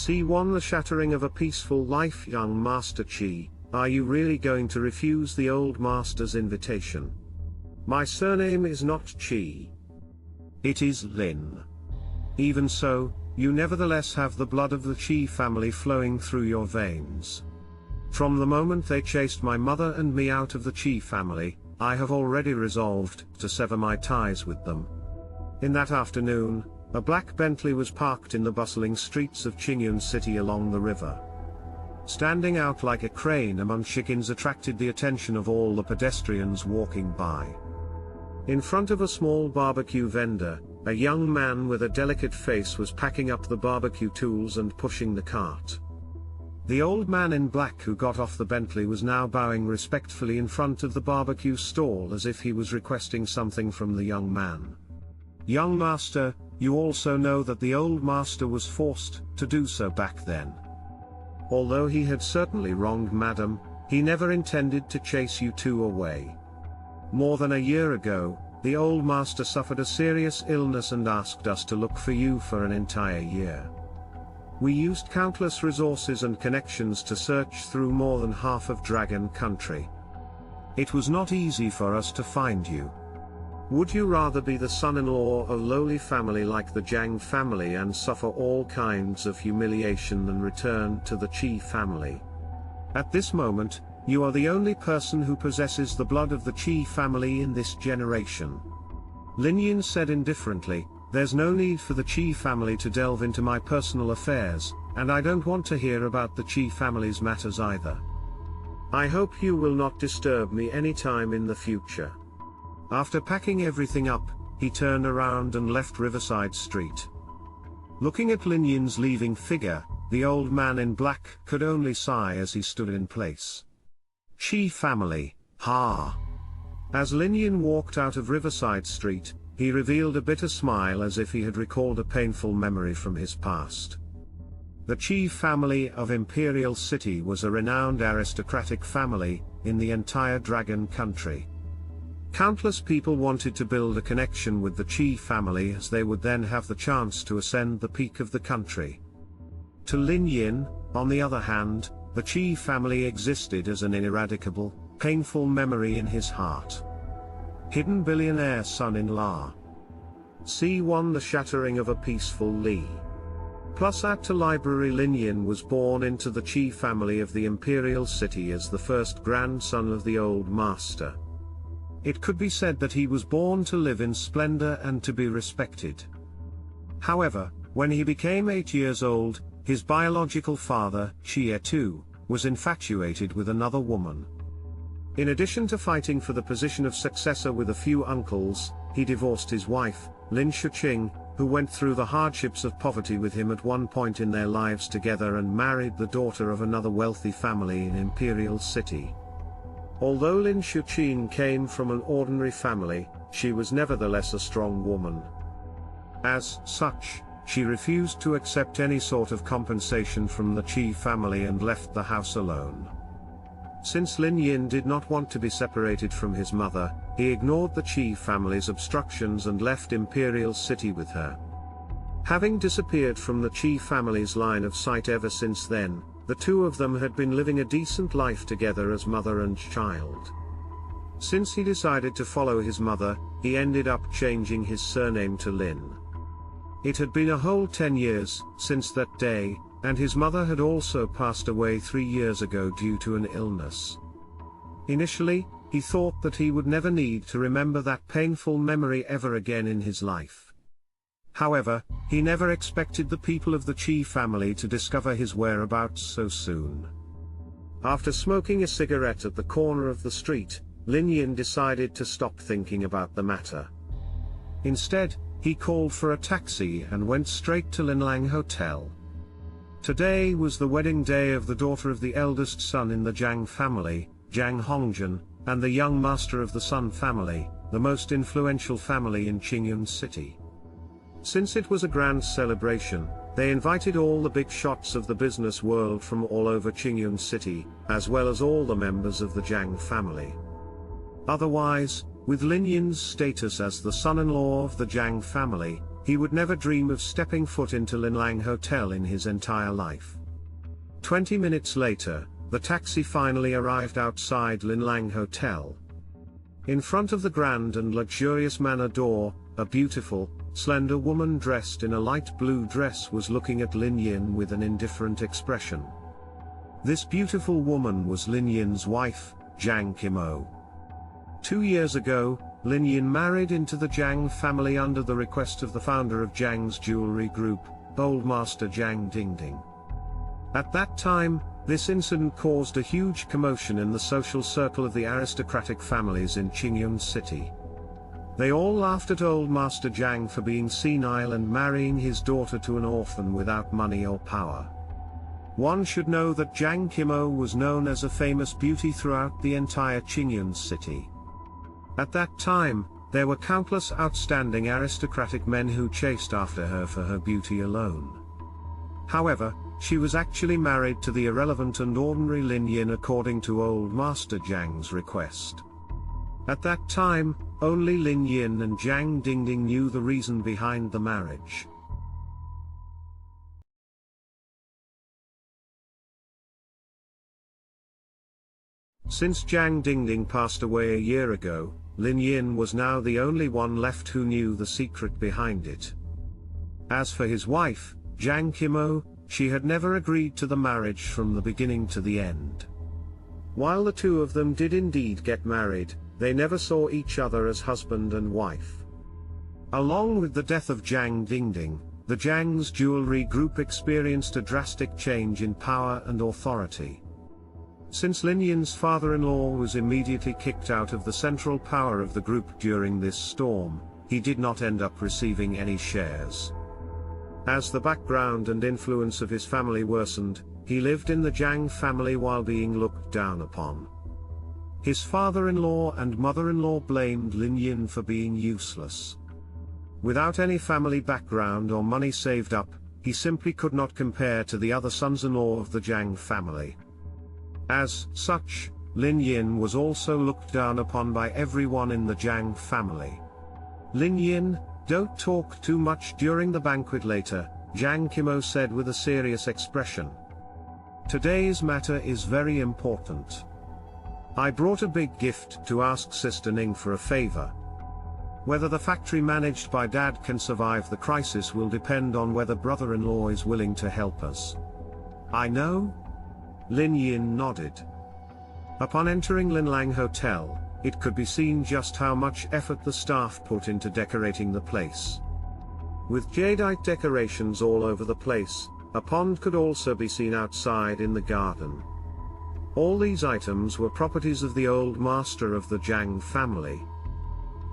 C1 The shattering of a peaceful life. Young Master Chi, are you really going to refuse the old master's invitation? My surname is not Chi. It is Lin. Even so, you nevertheless have the blood of the Chi family flowing through your veins. From the moment they chased my mother and me out of the Chi family, I have already resolved to sever my ties with them. In that afternoon, a black Bentley was parked in the bustling streets of Qingyun City along the river. Standing out like a crane among chickens attracted the attention of all the pedestrians walking by. In front of a small barbecue vendor, a young man with a delicate face was packing up the barbecue tools and pushing the cart. The old man in black who got off the Bentley was now bowing respectfully in front of the barbecue stall as if he was requesting something from the young man. Young master, you also know that the old master was forced to do so back then. Although he had certainly wronged madam, he never intended to chase you two away. More than a year ago, the old master suffered a serious illness and asked us to look for you for an entire year. We used countless resources and connections to search through more than half of Dragon Country. It was not easy for us to find you. Would you rather be the son-in-law of a lowly family like the Jiang family and suffer all kinds of humiliation than return to the Qi family? At this moment, you are the only person who possesses the blood of the Qi family in this generation. Lin Yin said indifferently, there's no need for the Qi family to delve into my personal affairs, and I don't want to hear about the Qi family's matters either. I hope you will not disturb me anytime in the future. After packing everything up, he turned around and left Riverside Street. Looking at Lin Yin's leaving figure, the old man in black could only sigh as he stood in place. Qi family, ha! As Lin Yin walked out of Riverside Street, he revealed a bitter smile as if he had recalled a painful memory from his past. The Qi family of Imperial City was a renowned aristocratic family in the entire Dragon Country. Countless people wanted to build a connection with the Qi family as they would then have the chance to ascend the peak of the country. To Lin Yin, on the other hand, the Qi family existed as an ineradicable, painful memory in his heart. Hidden billionaire son-in-law. C1 The shattering of a peaceful Li. Plus add to library. Lin Yin was born into the Qi family of the Imperial City as the first grandson of the old master. It could be said that he was born to live in splendor and to be respected. However, when he became 8 years old, his biological father, Xie Tu, was infatuated with another woman. In addition to fighting for the position of successor with a few uncles, he divorced his wife, Lin Shuqing, who went through the hardships of poverty with him at one point in their lives together, and married the daughter of another wealthy family in Imperial City. Although Lin Shuqing came from an ordinary family, she was nevertheless a strong woman. As such, she refused to accept any sort of compensation from the Qi family and left the house alone. Since Lin Yin did not want to be separated from his mother, he ignored the Qi family's obstructions and left Imperial City with her. Having disappeared from the Qi family's line of sight ever since then, the two of them had been living a decent life together as mother and child. Since he decided to follow his mother, he ended up changing his surname to Lin. It had been a whole 10 years since that day, and his mother had also passed away 3 years ago due to an illness. Initially, he thought that he would never need to remember that painful memory ever again in his life. However, he never expected the people of the Qi family to discover his whereabouts so soon. After smoking a cigarette at the corner of the street, Lin Yin decided to stop thinking about the matter. Instead, he called for a taxi and went straight to Linlang Hotel. Today was the wedding day of the daughter of the eldest son in the Jiang family, Jiang Hongjun, and the young master of the Sun family, the most influential family in Qingyun City. Since it was a grand celebration, they invited all the big shots of the business world from all over Qingyun City, as well as all the members of the Jiang family. Otherwise, with Lin Yin's status as the son-in-law of the Jiang family, he He would never dream of stepping foot into Linlang Hotel in his entire life. 20 minutes later, the taxi finally arrived outside Linlang Hotel. In front of the grand and luxurious manor door, a beautiful, slender woman dressed in a light blue dress was looking at Lin Yin with an indifferent expression. This beautiful woman was Lin Yin's wife, Jiang Qimo. 2 years ago, Lin Yin married into the Jiang family under the request of the founder of Jiang's jewelry group, Old Master Jiang Dingding. At that time, this incident caused a huge commotion in the social circle of the aristocratic families in Qingyun City. They all laughed at Old Master Jiang for being senile and marrying his daughter to an orphan without money or power. One should know that Jiang Qimo was known as a famous beauty throughout the entire Qingyun City. At that time, there were countless outstanding aristocratic men who chased after her for her beauty alone. However, she was actually married to the irrelevant and ordinary Lin Yin according to Old Master Jiang's request. At that time, only Lin Yin and Jiang Dingding knew the reason behind the marriage. Since Jiang Dingding passed away a year ago, Lin Yin was now the only one left who knew the secret behind it. As for his wife, Jiang Qimo, she had never agreed to the marriage from the beginning to the end. While the two of them did indeed get married, they never saw each other as husband and wife. Along with the death of Jiang Dingding, the Jiang's jewelry group experienced a drastic change in power and authority. Since Lin Yin's father-in-law was immediately kicked out of the central power of the group during this storm, he did not end up receiving any shares. As the background and influence of his family worsened, he lived in the Jiang family while being looked down upon. His father-in-law and mother-in-law blamed Lin Yin for being useless. Without any family background or money saved up, he simply could not compare to the other sons-in-law of the Jiang family. As such, Lin Yin was also looked down upon by everyone in the Jiang family. Lin Yin, don't talk too much during the banquet later, Jiang Qimo said with a serious expression. Today's matter is very important. I brought a big gift to ask Sister Ning for a favor. Whether the factory managed by Dad can survive the crisis will depend on whether brother-in-law is willing to help us. I know? Lin Yin nodded. Upon entering Linlang Hotel, it could be seen just how much effort the staff put into decorating the place. With jadeite decorations all over the place, a pond could also be seen outside in the garden. All these items were properties of the old master of the Jiang family.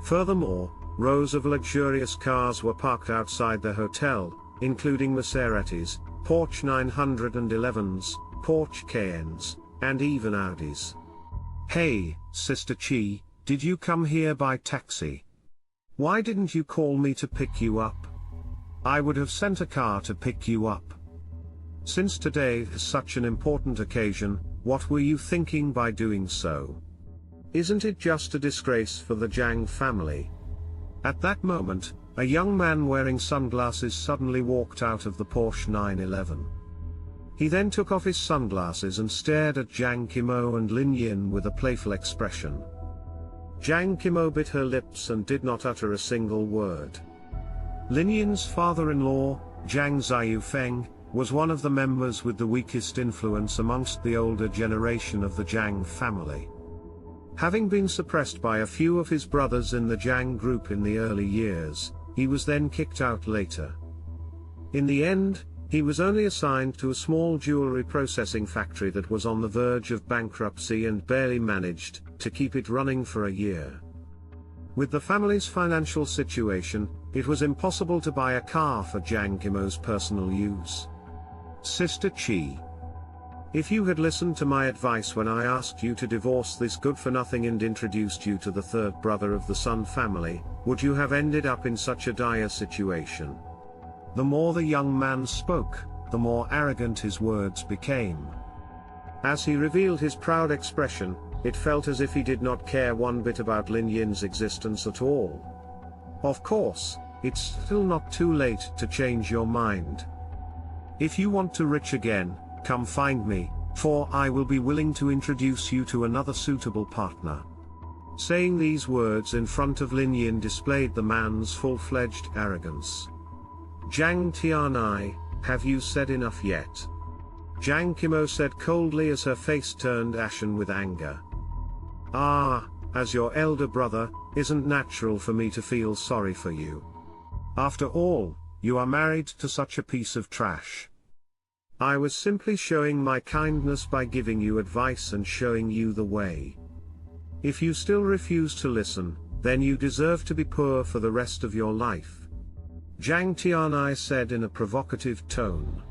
Furthermore, rows of luxurious cars were parked outside the hotel, including Maseratis, Porsche 911s, Porsche Cayennes, and even Audis. Hey, Sister Chi, did you come here by taxi? Why didn't you call me to pick you up? I would have sent a car to pick you up. Since today is such an important occasion, what were you thinking by doing so? Isn't it just a disgrace for the Jiang family? At that moment, a young man wearing sunglasses suddenly walked out of the Porsche 911. He then took off his sunglasses and stared at Jiang Qimo and Lin Yin with a playful expression. Jiang Qimo bit her lips and did not utter a single word. Lin Yin's father-in-law, Jiang Ziyufeng, was one of the members with the weakest influence amongst the older generation of the Jiang family. Having been suppressed by a few of his brothers in the Jiang group in the early years, he was then kicked out later. In the end, he was only assigned to a small jewelry processing factory that was on the verge of bankruptcy and barely managed to keep it running for a year. With the family's financial situation, it was impossible to buy a car for Jiang Qimo's personal use. Sister Chi, if you had listened to my advice when I asked you to divorce this good-for-nothing and introduced you to the third brother of the Sun family, would you have ended up in such a dire situation? The more the young man spoke, the more arrogant his words became. As he revealed his proud expression, it felt as if he did not care one bit about Lin Yin's existence at all. Of course, it's still not too late to change your mind. If you want to rich again, come find me, for I will be willing to introduce you to another suitable partner. Saying these words in front of Lin Yin displayed the man's full-fledged arrogance. Jiang Tianai, have you said enough yet? Jiang Qimo said coldly as her face turned ashen with anger. Ah, as your elder brother, isn't natural for me to feel sorry for you. After all, you are married to such a piece of trash. I was simply showing my kindness by giving you advice and showing you the way. If you still refuse to listen, then you deserve to be poor for the rest of your life. Jiang Tianai said in a provocative tone.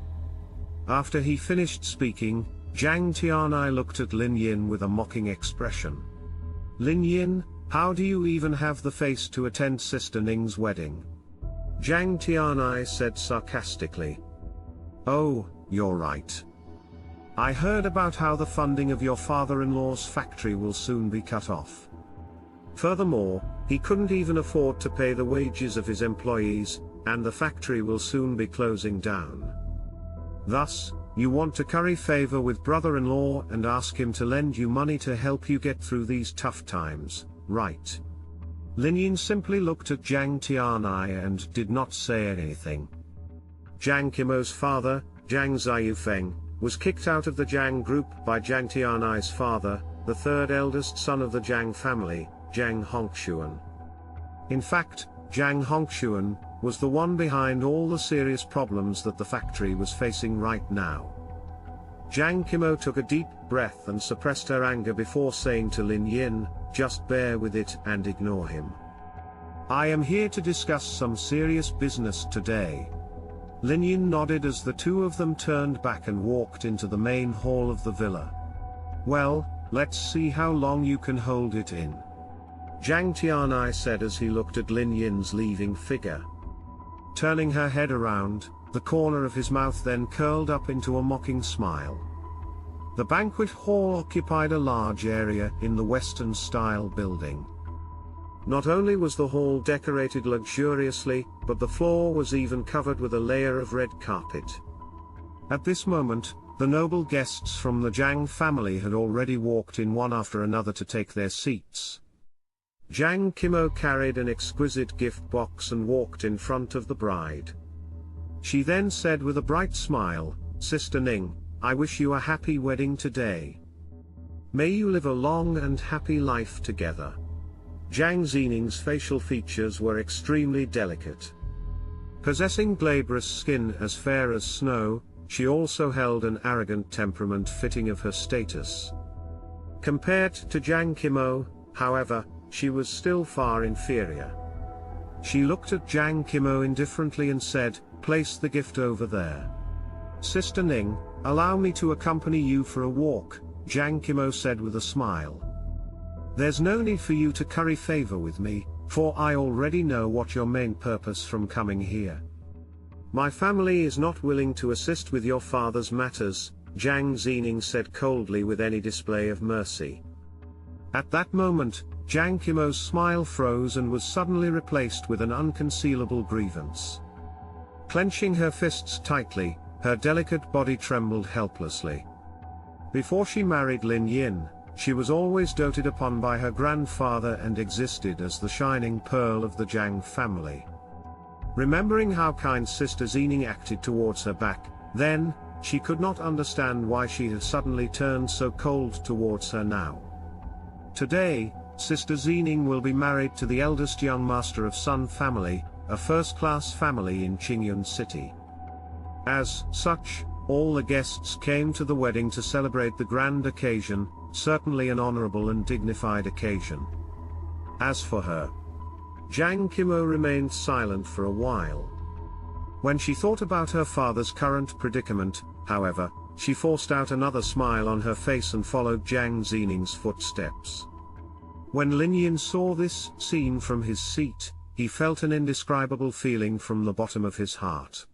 After he finished speaking, Jiang Tianai looked at Lin Yin with a mocking expression. Lin Yin, how do you even have the face to attend Sister Ning's wedding? Jiang Tianai said sarcastically. Oh, you're right. I heard about how the funding of your father-in-law's factory will soon be cut off. Furthermore, he couldn't even afford to pay the wages of his employees, and the factory will soon be closing down. Thus, you want to curry favor with brother-in-law and ask him to lend you money to help you get through these tough times, right? Lin Yin simply looked at Jiang Tianai and did not say anything. Jiang Qimo's father, Jiang Ziyufeng, was kicked out of the Jiang group by Jiang Tianai's father, the third eldest son of the Jiang family, Jiang Hongshuan. In fact, Jiang Hongshuan was the one behind all the serious problems that the factory was facing right now. Jiang Qimo took a deep breath and suppressed her anger before saying to Lin Yin, just bear with it and ignore him. I am here to discuss some serious business today. Lin Yin nodded as the two of them turned back and walked into the main hall of the villa. Well, let's see how long you can hold it in. Jiang Tianai said as he looked at Lin Yin's leaving figure. Turning her head around, the corner of his mouth then curled up into a mocking smile. The banquet hall occupied a large area in the Western-style building. Not only was the hall decorated luxuriously, but the floor was even covered with a layer of red carpet. At this moment, the noble guests from the Jiang family had already walked in one after another to take their seats. Jiang Qimo carried an exquisite gift box and walked in front of the bride. She then said with a bright smile, Sister Ning, I wish you a happy wedding today. May you live a long and happy life together. Jiang Zining's facial features were extremely delicate. Possessing glabrous skin as fair as snow, she also held an arrogant temperament fitting of her status. Compared to Jiang Qimo, however, she was still far inferior. She looked at Jiang Qimo indifferently and said, place the gift over there. Sister Ning, allow me to accompany you for a walk, Jiang Qimo said with a smile. There's no need for you to curry favor with me, for I already know what your main purpose from coming here. My family is not willing to assist with your father's matters, Jiang Zining said coldly with any display of mercy. At that moment, Jiang Qimo's smile froze and was suddenly replaced with an unconcealable grievance. Clenching her fists tightly, her delicate body trembled helplessly. Before she married Lin Yin, she was always doted upon by her grandfather and existed as the shining pearl of the Jiang family. Remembering how kind Sister Zining acted towards her back then, she could not understand why she had suddenly turned so cold towards her now. Today, Sister Zining will be married to the eldest young master of Sun family, a first-class family in Qingyun City. As such, all the guests came to the wedding to celebrate the grand occasion, certainly an honorable and dignified occasion. As for her, Jiang Qimo remained silent for a while. When she thought about her father's current predicament, however, she forced out another smile on her face and followed Jiang Zining's footsteps. When Lin Yin saw this scene from his seat, he felt an indescribable feeling from the bottom of his heart.